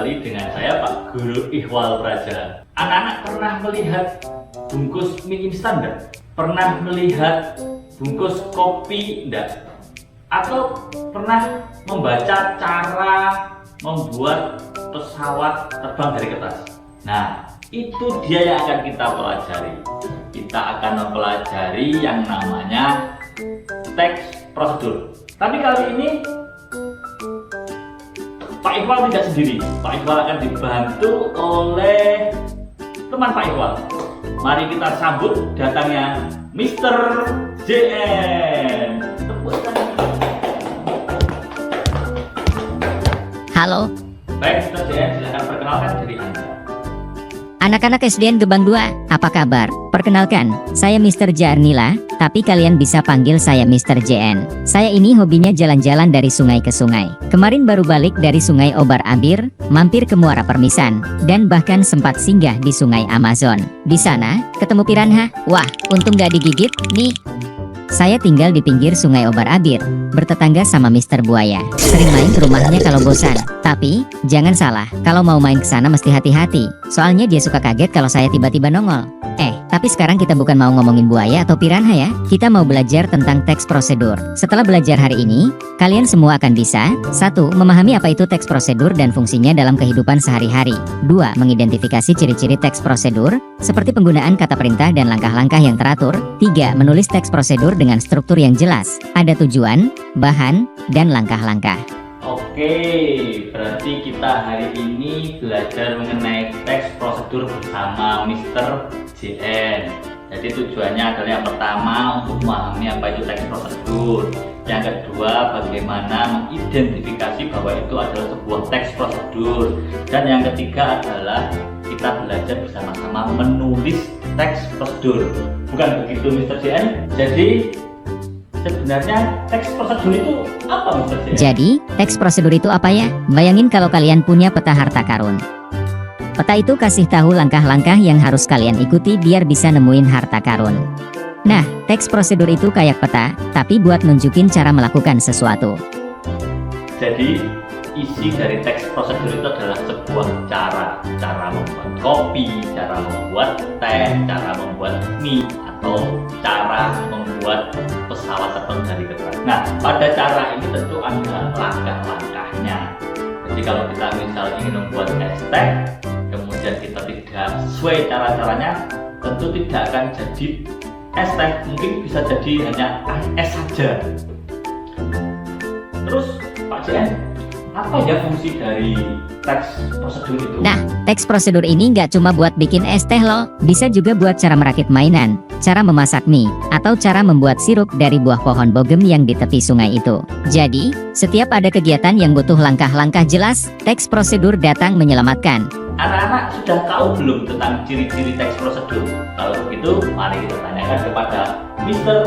kembali dengan saya Pak Guru Ikhwal Praja. Anak-anak pernah melihat bungkus mie instan enggak? Pernah melihat bungkus kopi enggak? Atau pernah membaca cara membuat pesawat terbang dari kertas? Nah, itu dia yang akan kita pelajari. Kita akan mempelajari yang namanya teks prosedur. Tapi kali ini Pak Ikhwal tidak sendiri. Pak Ikhwal akan dibantu oleh teman Pak Ikhwal. Mari kita sambut datangnya Mr. JN. Halo, Baik, Mr. JN, silakan perkenalkan diri Anda. anak-anak SDN Gebang 2, apa kabar? Perkenalkan, saya Mr. Jarnila, tapi kalian bisa panggil saya Mr. JN. Saya ini hobinya jalan-jalan dari sungai ke sungai. Kemarin baru balik dari Sungai Obar Abir, mampir ke Muara Permisan, dan bahkan sempat singgah di Sungai Amazon. Di sana, ketemu piranha. Wah, untung gak digigit, nih. Saya tinggal di pinggir Sungai Obar Abir, bertetangga sama Mr. Buaya. Sering main ke rumahnya kalau bosan. Tapi, jangan salah, kalau mau main ke sana mesti hati-hati. Soalnya dia suka kaget kalau saya tiba-tiba nongol. Tapi sekarang kita bukan mau ngomongin buaya atau piranha ya. Kita mau belajar tentang teks prosedur. Setelah belajar hari ini, kalian semua akan bisa 1. Memahami apa itu teks prosedur dan fungsinya dalam kehidupan sehari-hari. 2. Mengidentifikasi ciri-ciri teks prosedur, seperti penggunaan kata perintah dan langkah-langkah yang teratur. 3. Menulis teks prosedur dengan struktur yang jelas. Ada tujuan, bahan, dan langkah-langkah. Oke, berarti kita hari ini belajar mengenai teks prosedur bersama Mr. JN. Jadi tujuannya adalah yang pertama untuk memahami apa itu teks prosedur. Yang kedua, bagaimana mengidentifikasi bahwa itu adalah sebuah teks prosedur. Dan yang ketiga adalah kita belajar bersama-sama menulis teks prosedur. Bukan begitu Mr. JN? Jadi sebenarnya teks prosedur itu apa Mr. JN? Jadi, teks prosedur itu apa ya? Bayangin kalau kalian punya peta harta karun. Peta itu kasih tahu langkah-langkah yang harus kalian ikuti biar bisa nemuin harta karun. Nah, teks prosedur itu kayak peta, tapi buat nunjukin cara melakukan sesuatu. Jadi isi dari teks prosedur itu adalah sebuah cara membuat kopi, cara membuat teh, cara membuat mie, atau cara membuat pesawat terbang dari kertas. Nah, pada cara ini tentu ada langkah-langkahnya. Jadi kalau kita misalnya ingin membuat es teh, kemudian kita tidak sesuai cara-caranya, tentu tidak akan jadi es teh, mungkin bisa jadi hanya es saja. Terus Pak JN, apa ya fungsi dari teks prosedur itu? Nah, teks prosedur ini nggak cuma buat bikin es teh loh, bisa juga buat cara merakit mainan, cara memasak mie, atau cara membuat sirup dari buah pohon bogem yang di tepi sungai itu. Jadi, setiap ada kegiatan yang butuh langkah-langkah jelas, teks prosedur datang menyelamatkan. Anak-anak sudah tahu belum tentang ciri-ciri teks prosedur? Kalau begitu, mari kita tanyakan kepada Mr.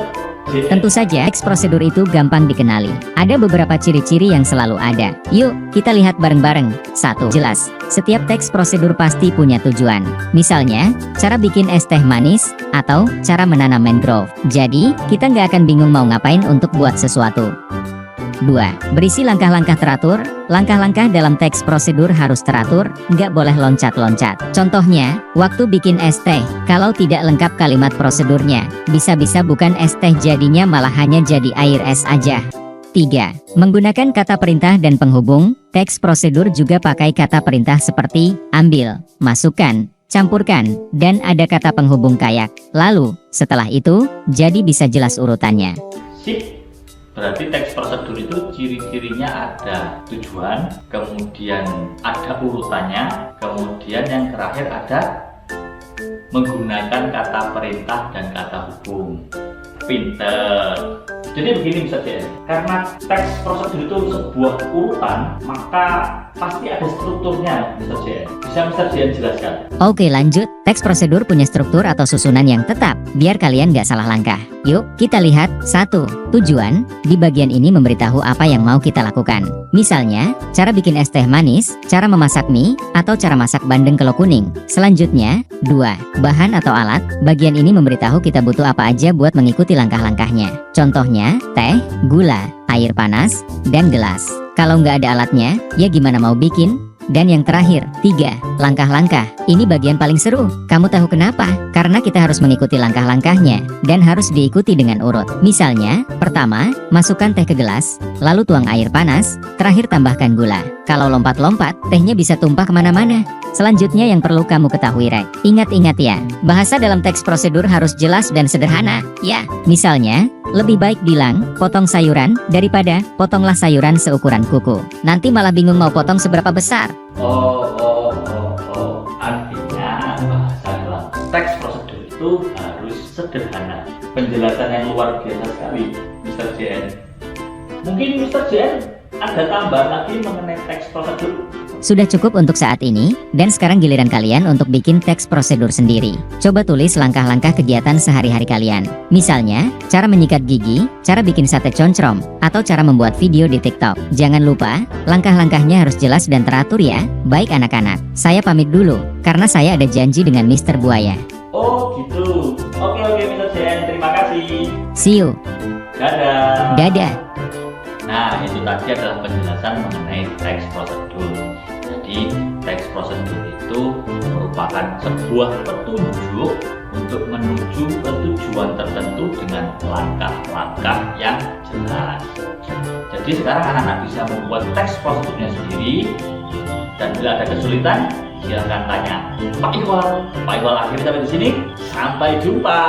JN. Tentu saja, teks prosedur itu gampang dikenali. Ada beberapa ciri-ciri yang selalu ada. Yuk, kita lihat bareng-bareng. 1. Jelas. Setiap teks prosedur pasti punya tujuan. Misalnya, cara bikin es teh manis, atau cara menanam mangrove. Jadi, kita nggak akan bingung mau ngapain untuk buat sesuatu. 2. Berisi langkah-langkah teratur. Langkah-langkah dalam teks prosedur harus teratur, nggak boleh loncat-loncat. Contohnya, waktu bikin es teh, kalau tidak lengkap kalimat prosedurnya, bisa-bisa bukan es teh jadinya malah hanya jadi air es aja. 3. Menggunakan kata perintah dan penghubung. Teks prosedur juga pakai kata perintah seperti ambil, masukkan, campurkan, dan ada kata penghubung kayak. Lalu, setelah itu, jadi bisa jelas urutannya. Sip. Berarti teks prosedur itu ciri-cirinya ada tujuan, kemudian ada urutannya, kemudian yang terakhir ada menggunakan kata perintah dan kata hubung. Pinter. Jadi begini Mr. JN, karena teks prosedur itu sebuah urutan, maka pasti ada strukturnya Mr. JN. Bisa Mr. JN jelaskan? Oke, lanjut. Teks prosedur punya struktur atau susunan yang tetap, biar kalian nggak salah langkah. Yuk, kita lihat. 1. Tujuan. Di bagian ini memberitahu apa yang mau kita lakukan. Misalnya, cara bikin es teh manis, cara memasak mie, atau cara masak bandeng kelo kuning. Selanjutnya, 2. Bahan atau alat. Bagian ini memberitahu kita butuh apa aja buat mengikuti langkah-langkahnya. Contohnya, teh, gula, air panas, dan gelas. Kalau nggak ada alatnya, ya gimana mau bikin? Dan yang terakhir, 3. Langkah-langkah. Ini bagian paling seru. Kamu tahu kenapa? Karena kita harus mengikuti langkah-langkahnya dan harus diikuti dengan urut. Misalnya, pertama, masukkan teh ke gelas, lalu tuang air panas, terakhir tambahkan gula. Kalau lompat-lompat, tehnya bisa tumpah kemana-mana. Selanjutnya yang perlu kamu ketahui Rek. Ingat-ingat ya, bahasa dalam teks prosedur harus jelas dan sederhana. Ya, misalnya, lebih baik bilang, potong sayuran, daripada, potonglah sayuran seukuran kuku. Nanti malah bingung mau potong seberapa besar. Artinya bahasa dalam teks prosedur itu harus sederhana. Penjelasan yang luar biasa sekali, Mr. JN. Mungkin Mr. JN ada tambahan lagi mengenai teks prosedur? Sudah cukup untuk saat ini, dan sekarang giliran kalian untuk bikin teks prosedur sendiri. Coba tulis langkah-langkah kegiatan sehari-hari kalian. Misalnya, cara menyikat gigi, cara bikin sate concrom, atau cara membuat video di TikTok. Jangan lupa, langkah-langkahnya harus jelas dan teratur ya. Baik anak-anak, saya pamit dulu, karena saya ada janji dengan Mr. Buaya. Oh gitu. Oke Mr. JN, terima kasih. See you. Dadah. Dadah. Nah, itu tadi adalah penjelasan mengenai teks prosedur. Jadi, teks prosedur itu merupakan sebuah petunjuk untuk menuju ke tujuan tertentu dengan langkah-langkah yang jelas. Jadi sekarang anak-anak bisa membuat teks prosedurnya sendiri, dan bila ada kesulitan, silahkan tanya Pak Iqbal. Pak Iqbal akhirnya sampai di sini. Sampai jumpa.